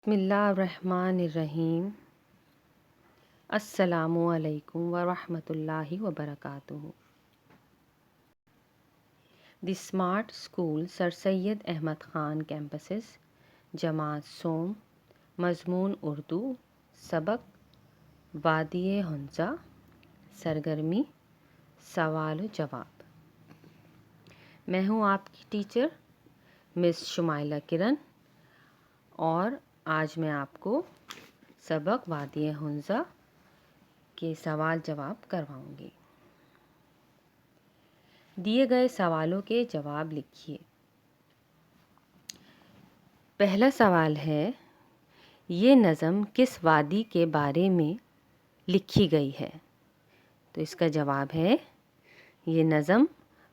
بسم اللہ الرحمن الرحیم۔ السلام علیکم ورحمۃ اللہ وبرکاتہ۔ دی اسمارٹ اسکول سر سید احمد خان کیمپسز، جماعت سوم، مضمون اردو، سبق وادی حنزہ، سرگرمی سوال و جواب۔ میں ہوں آپ کی ٹیچر مس شمائلہ کرن، اور آج میں آپ کو سبق وادی حنزہ کے سوال جواب کرواؤں گی۔ دیے گئے سوالوں کے جواب لکھیے۔ پہلا سوال ہے، یہ نظم کس وادی کے بارے میں لکھی گئی ہے؟ تو اس کا جواب ہے، یہ نظم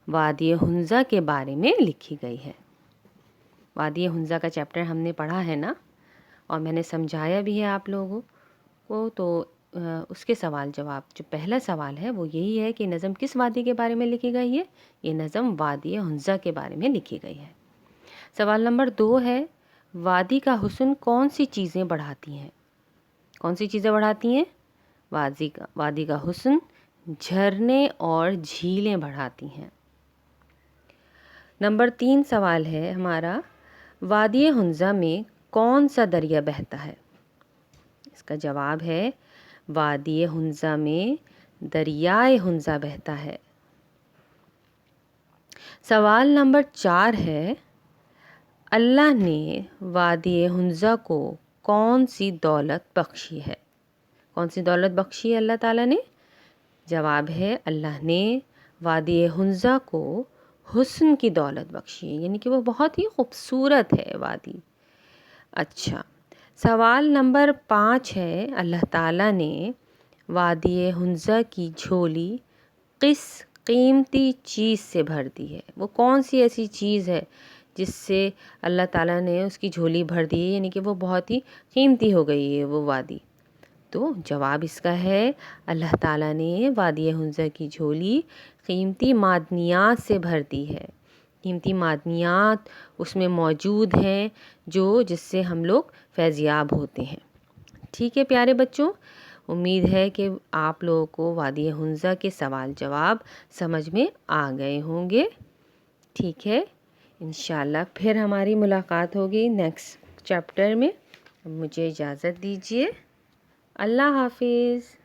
وادی حنزہ کے بارے میں لکھی گئی ہے۔ وادی حنزہ کا چیپٹر ہم نے پڑھا ہے نا، اور میں نے سمجھایا بھی ہے آپ لوگوں کو، تو اس کے سوال جواب جو پہلا سوال ہے وہ یہی ہے کہ نظم کس وادی کے بارے میں لکھی گئی ہے؟ یہ نظم وادی حنزہ کے بارے میں لکھی گئی ہے۔ سوال نمبر 2 ہے، وادی کا حسن کون سی چیزیں بڑھاتی ہیں؟ کون سی چیزیں بڑھاتی ہیں؟ وادی کا حسن جھرنے اور جھیلیں بڑھاتی ہیں۔ نمبر 3 سوال ہے ہمارا، وادی حنزہ میں کون سا دریا بہتا ہے؟ اس کا جواب ہے، وادی حنزہ میں دریائے حنزہ بہتا ہے۔ سوال نمبر 4 ہے، اللہ نے وادی حنزہ کو کون سی دولت بخشی ہے؟ کون سی دولت بخشی ہے اللہ تعالیٰ نے؟ جواب ہے، اللہ نے وادی حنزہ کو حسن کی دولت بخشی ہے، یعنی کہ وہ بہت ہی خوبصورت ہے وادی۔ اچھا، سوال نمبر 5 ہے، اللہ تعالیٰ نے وادی حنزہ کی جھولی کس قیمتی چیز سے بھر دی ہے؟ وہ کون سی ایسی چیز ہے جس سے اللہ تعالیٰ نے اس کی جھولی بھر دی ہے، یعنی کہ وہ بہت ہی قیمتی ہو گئی ہے وہ وادی؟ تو جواب اس کا ہے، اللہ تعالیٰ نے وادی حنزہ کی جھولی قیمتی معدنیات سے بھر دی ہے۔ قیمتی معدنیات اس میں موجود ہیں جس سے ہم لوگ فیض یاب ہوتے ہیں۔ ٹھیک ہے پیارے بچوں، امید ہے کہ آپ لوگوں کو وادی حنزہ کے سوال جواب سمجھ میں آ گئے ہوں گے۔ ٹھیک ہے، انشاءاللہ پھر ہماری ملاقات ہوگی نیکسٹ چیپٹر میں۔ مجھے اجازت دیجیے، اللہ حافظ۔